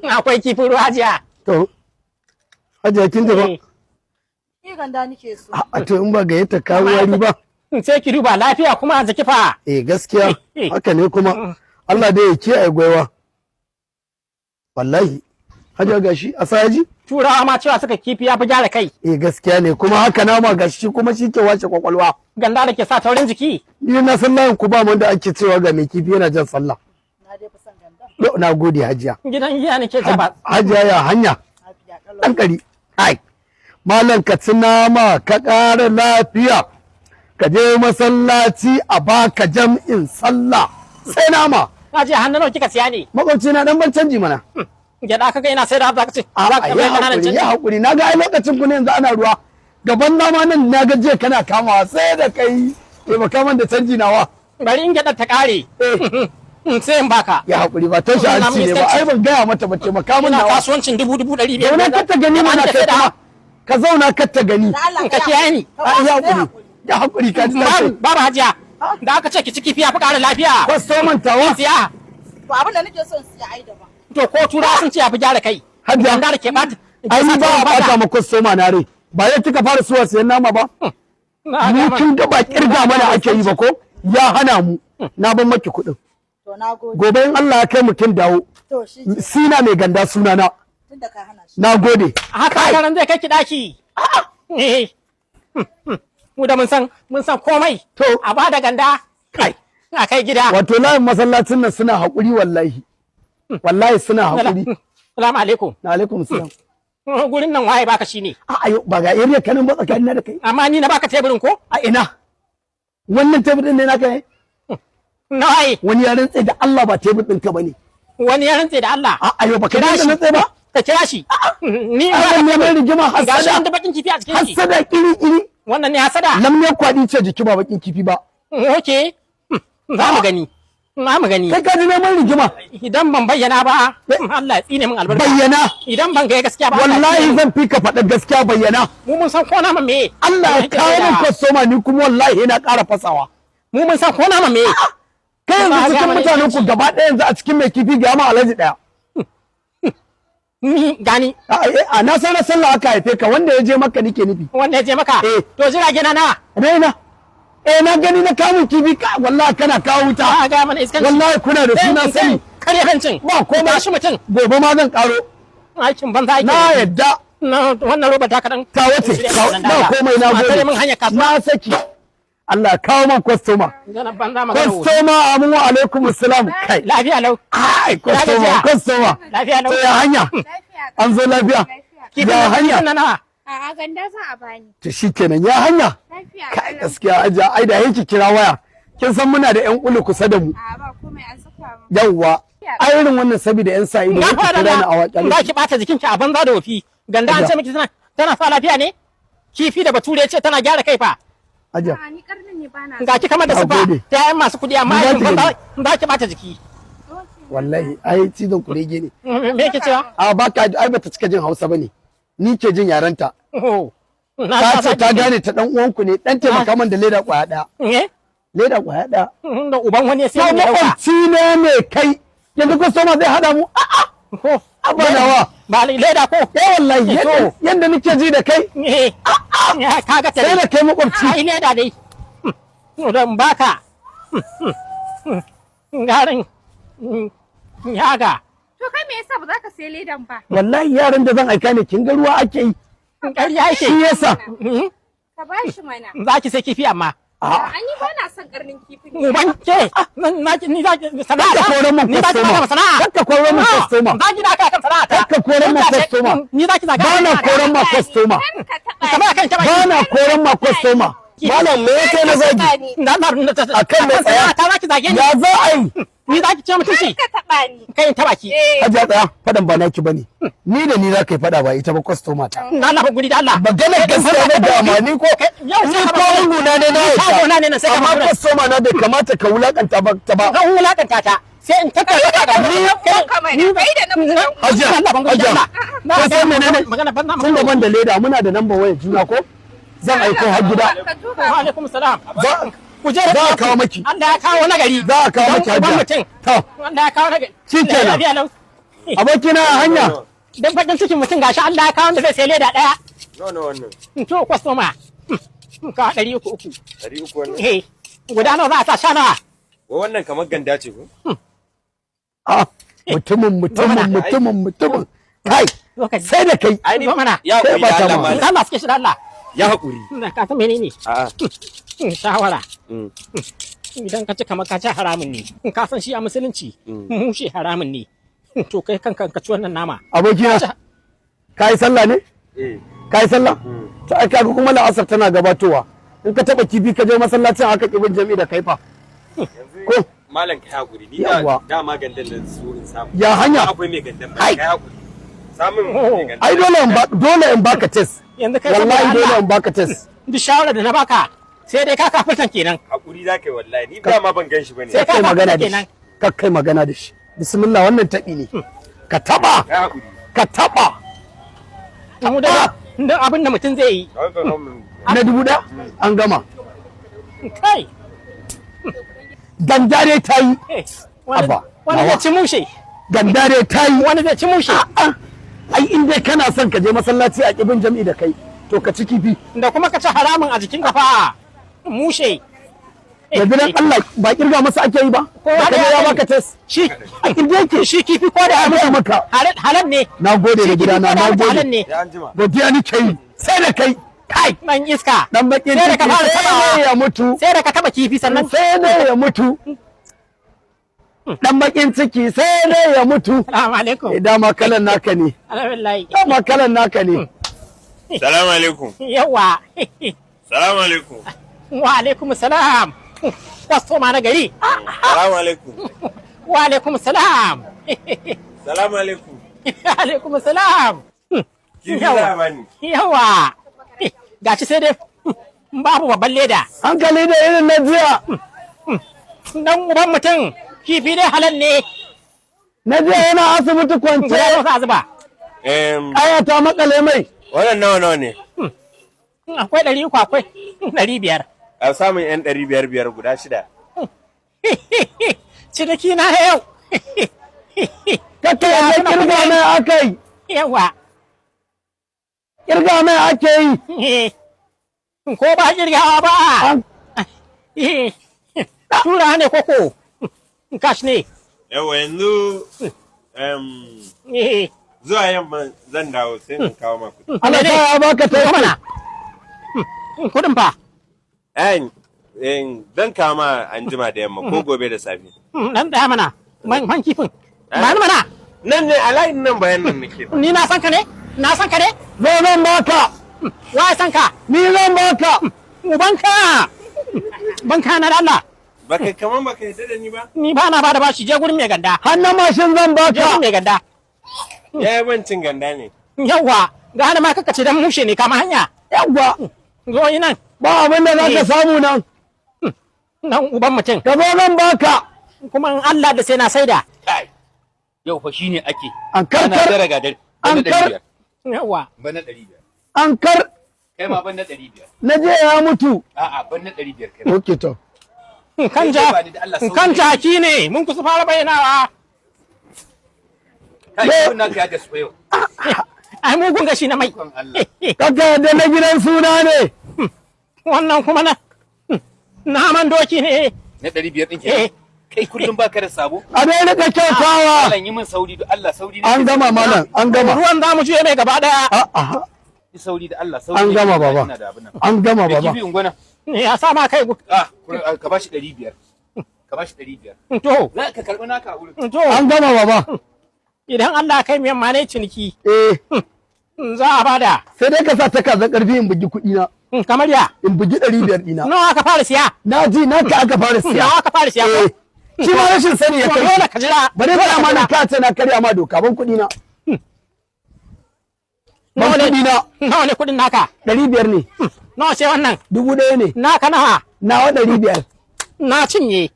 Akwai kifin ruwa hajiya. To, hajiya kin tafi? Ni ganda nake so. A to in ba gayyata kawo wari ba. Sai ki duba lafiya kuma a kifa. Gaskiya haka ne kuma Allah dai ya kiyaye gwaiwa. Wallahi. Hajiya gashi a sayaji? Turawa ma cewa suka kifi ya fi gyara kai. Gaskiya ne kuma haka nama gashi kuma shi ke wace kwakwalwa. Ganda da ke sa taurin jiki. Ni na san layin ku ba mu da ake cewa ga mai kifi yana jan sallah. Na dai fi son ganda. Na gode hajiya. Gidan giya ne ke jaba. Hajiya ya hanya. Dan kari. Ai. Malam ka ci nama ka ƙara lafiya. Ka je masallaci a baka jam'in sallah. Sai nama. Hajiya hannu nawa kika siya ne? Makwabci na dan ban canji mana. Gyada ka ga ina sai da za ka ce. Za ka bai kananan canji. Ya hakuri na ga ai lokacin ku ne yanzu ana ruwa. Gaban nama nan na ga je kana kamawa sai da kai. Taimaka man da canji nawa. Bari in gyada ta kare. Sai in baka. Ya hakuri ba tashi hanci ne ba ai ban gaya mata ba taimaka min Ina nawa. kasuwancin 2,500. Zauna kar ta gani mana kai kuma. Ka zauna kar ta gani. Ka kiyaye ni. Ya hakuri. Ya hakuri ka ji lafiya. Babu hajiya. Da aka ce ki ci kifi ya fi ƙara lafiya. Kwastoman tawa. Siya. To abin da nake son siya ai daban. To ko turawa sun ce ya fi gyara kai. Hajiya. Ganda da ke bata. Ai ni ba a bata ma kwastoma na rai. Ba ya kika fara suwa sayan nama ba. Mu kin ga ba kirga mana ake yi ba ko? Ya hana mu. Na ban maki kuɗin. To na gode. Gobe in Allah ya kai mu kin dawo. To shi Sina mai ganda sunana. tunda ka hana shi. Na gode. Haka garan zai kai ki daki. Mu da mun san komai. To. A ba da ganda. Kai. A kai gida. Wato layin masallacin nan suna haƙuri wallahi. Wallahi suna haƙuri. Salamu alaikum. Na alaikum salam. Gurin nan waye baka shi ne. A'a ba ga area kanin ba tsakanin da kai. Amma ni na baka teburin ko? A ina? Wannan tebur din ne naka ne? Na waye. Wani ya rantse da Allah ba tebur ɗinka ba ne. Wani ya rantse da Allah. A'a yau ba ka da rantse ba? Ka kira shi. Ni Wannan ne mai rigima Ga shi hasada. da bakin kifi a cikin shi. Hasada kiri-kiri. Wannan ne hasada. Lam ne kwaɗi ce jiki ba bakin kifi ba. Oke. Za mu gani. Za mu gani. Kai ka ji neman rigima. Idan ban bayyana ba, Allah ya tsine min albarka. Bayyana. Idan ban ga gaskiya ba, Wallahi zan fi ka faɗa gaskiya bayyana. mu mun san ko nama me. Allah ya kawo min kwastoma ni kuma wallahi na ƙara fasawa. Mu mun san ko nama me. Kai yanzu Ba ga cikin mana mutanen ku gaba ɗaya yanzu a cikin mai kifi ga ma alaji ɗaya. Ni gani A na san na sallah aka haife ka wanda ya je maka nike nufi. wanda ya je maka. To jirage na na. Raina. Na gani na kamun kifi ka wallahi kana kawo wuta. Ba ga mana iskanci. Wallahi kuna da suna sani. Kare hancin. Ba komai. Shi mutum. Gobe ma zan karo. Aikin banza aiki. Na yadda. Na wannan roba ta kadan. Ta wace. Ba komai na Tare min hanyar gode. kasuwa. Na saki. Allah ya kawo man kwastoma. Zan banza magana. Kwastoma amu wa alaikum assalam. Kai. Lafiya lau. Ai kwastoma kwastoma. Lafiya lau. Sai ya hanya. An zo lafiya. Ya hanya. na. A'a ganda za a bani. To shikenan ya hanya. Lafiya Kai kalau. gaskiya aja ai da yake kira waya. Kin san muna da ƴan ulu kusa da mu. A'a ba komai an saka mu. Yawwa. Ai irin wannan saboda ƴan sa ido Na yake fara kira ni a da. waƙa. Za ki bata jikinki a banza da wofi. Ganda an ce miki tana sa lafiya ne? Kifi da bature ya ce tana gyara kai fa. Aja. A'a ni karnin ne bana. Ga ki kamar da su fa Nagode. ta yayan masu kudi amma Ni za aikin ki banza gani. za ki bata jiki. Wallahi ai cizon kurege ne. Me yake cewa? A baka ai bata cika jin Hausa bane. Ni ke jin yarenta. Oh. Ta ce ta gane ta dan uwanku ne dan taimaka man da leda kwaya daya. Eh? Leda kwaya daya. Da uban wani ya To sai ya dauka. makwabci ne mai kai. Yanzu kwastoma zai hada mu. A'a. Ko Abanawa. ba leda ko? Wallahi yanda nake ji da kai. Eh. Ya kaga ta. Sai da kai makwabci. Ai leda dai. Dan baka. Garin. Yaga. To kai me yasa ba za ka sai ledan ba? Wallahi yaran da zan aika ne kin ga ruwa ake yi. Ƙarya yake. Shi yasa. Ka ba shi mana. Za ki sai kifi amma. A'a ni ba na son karnin kifin. Uban ke. Ni za ki sana'a. Kakka koren mun Ni za ki kwastoma. zaka sana'a. Kakka koren mun kwastoma. Za ki da kai kan sana'a ta. Kakka koren mun kwastoma. Ni za ki zaka. Ba na koren ma kwastoma. Ka taɓa Kamar kan ta Ba na koren ma kwastoma. Malam me yake na zagi? Akan mai tsaya. Ta za ki zage ni. Ya za a yi? Ni za ki ce mutunci. ka taɓa ni. Kai ta baki. Hajiya tsaya fadan ba naki bane. Ni da ni za ka yi fada ba ita ba kwastoma ta. Na lafa guri da Allah. Maganar gaskiya na da ma ni ko Yau ni sai ko nuna ne na Ka yadda. gona ne na sai ka Amma fara. kwastoma na bai kamata ka wulakanta ba ta ba. Ka wulakanta ta. Sai in tattara ka ga ni. Ni bai da namiji. Hajiya, Allah ban guri da Hajiya. Allah. Na Ka san menene? magana ban na Tun da ban da leda muna da namba waya juna ko? Zan aiko har gida. Ka duba. Wa alaikum salam. Za Ku je za a kawo maki. Allah ya kawo nagari. Za a kawo maki Don uban hajiya. mutum. To, Allah ya kawo nagari. Shikenan. Lafiya lau. abokina a hanya. Dan bakin cikin mutum gashi Allah ya kawo da zai sai leda daya. No wannan. To kwastoma. Ka 300. 300 wannan. Eh. Guda nawa za a sa sha nawa? Wannan kamar ganda ce ko? Mutumin. Kai, sai da kai. Ai ni mana. Ya Sai hakuri ba ta Allah ma. malam. Allah suke shi da Allah. Ya hakuri. Ka san menene? A'a. Shawara. Mm. Idan ka ci kamar ka ci haramun ne. Ka san shi a musulunci. Mushe haramun ne. To kai kanka ka ci wannan nama. Abokina, ka yi sallah ne? Eh. Ka yi sallah? To ai kaga kuma la'asar tana gabatowa. In ka taba kifi ka je masallacin aka kibin jami'i da kaifa. Ko Malam kai hakuri. Ni Yawwa. da ma gandan da su in samu. Ya hanya? Akwai mai gandan ba Ai. kai hakuri. Samun mai gandan. ai dole in baka test. Yanzu kai Wallahi saboda dole Allah. in baka test. Duk shawara da na baka sai dai ka kafirtan kenan. Hakuri za ka yi wallahi. Ni ba ma ban gan shi bane. Sai Kai magana da kenan. shi. Kai magana da shi. Bismillah wannan taɓi ne. Ka taɓa. Kai hakuri. Ka taɓa. Mu da abin da mutum zai yi. Na 1000 an gama. Kai. Gandare ta yi. Abba, Wani nawa. zai ci mushe. Gandare ta yi. Wani zai ci mushe. Ai in dai kana son ka je masallaci a kibin jami'i da kai to ka ci kifi. Da kuma ka ci haramun a jikin kafa. Mushe. Yanzu dan Allah ba kirga masa ake yi ba. Kowa Ba ka da je ya ya sani. baka test. Shi A kirje yake. shi kifi ko da ya Ya mutu maka. halal ne. Na gode da gidana, na Halal gode. ne. Ya anjima. Godiya nake yi. Sai da kai. Kai. Man iska. Dan bakin Sai da ciki ka fara sai tabawa. ya mutu. Sai da ka taba kifi sannan. Sai ne ya mutu. Dan bakin ciki sai ne ya mutu. Assalamu alaikum. Dama kalan naka ne. Alhamdulillah. Dama kalan naka ne. Salamu alaikum. Yawa. Salamu alaikum. Wa alaikum salam. Kwastoma na gari. Salamu alaikum. Wa alaikum salam. Salamu alaikum. Alaikum salam. Kifi za a bani. Yawa. Gashi sai dai babu babban leda. Hankali da irin na jiya. Dan uban mutum kifi dai halal ne. Na jiya yana asibiti kwance. Guda nawa za a zuba. Aya ta makale mai. Wannan nawa ne? Akwai 300 akwai 500. A samun yan 500 guda 6. Ciniki na yau. Kake yanzu kirga mai aka yi. Yawa. Kirga mai ake yi. Ko ba kirgawa ba. An- Tura ne koko. Cash ne. Yawa yanzu zuwa yamma zan dawo sai in kawo ma kuɗi. Allah ta ya baka ta Mana. Kudin fa. Zan kawo ma an jima da yamma ko gobe da safe. Dan daya mana. Man kifin. Ba ni mana. Nan ne a layin nan bayan nan nake. Ni na san ka ne? Na san ka ne? Zo zan baka. Wa san ka? Ni zan baka. Ubanka. Banka na da Allah. Baka kaman baka yadda da ni ba? Ni ba na ba da bashi je gurin mai ganda. Hannun mashin zan Je gurin baka. mai ganda. Ya yi bancin ganda ne. Yawwa. Ga hana ma kaka ce dan mushe ne kama hanya. Yawwa. Zo yi nan. Ba abin da za ka samu nan. Nan uban mutum. Ka zo zan baka. Kuma in Allah da sai na saida. Kai, yau fa shine ake. An Ana karkar. dara ga dare. An kar. Yawwa. Bana 500. An kar. Kai ma bana 500. Na je ya mutu. A'a, bana 500 kai. Ok to. Kan ja. Kan jaki ne. Mun kusa fara bayyanawa. Kai, wannan ka ga su yau. Ai mugun gashi na mai. Kon Allah. Kaka da na gidan suna ne. Wannan kuma na. Naman doki ne. Na 500 din Eh. ke. Kai kullum baka da sabo. A dai rika kyautawa. Allah yi min sauri da Allah sauri ne. An gama malam. An gama. Ruwan za mu juye mai gaba daya. A'a. Yi sauri da Allah sauri. An ne. gama baba. Ina da abin nan. An gama Da baba. kifi ungwana. Ya sa ma kai. Ka bashi 500. Ka bashi 500. To. Za ka karbi naka a wurin. To. An gama baba. Idan Allah kai miyan ma ne ciniki. Eh. Za a bada. Sai dai ka sa ta kaza karfi in bugi kuɗi na. Kamar ya. In bugi 500 ɗina. Nawa aka fara siya? Na ji na ka aka fara siya. Nawa aka fara siya? Eh. Shi ma rashin sani ya To kai. dole ka jira. Bari ba ma na ka ce na karya ma doka ban kuɗi na. Ban Nawa kuɗi ne? na Nawa ne kudin naka? 500 ne. Nawa ce wannan? 1000 ne. Naka nawa? Nawa 500. Na cinye.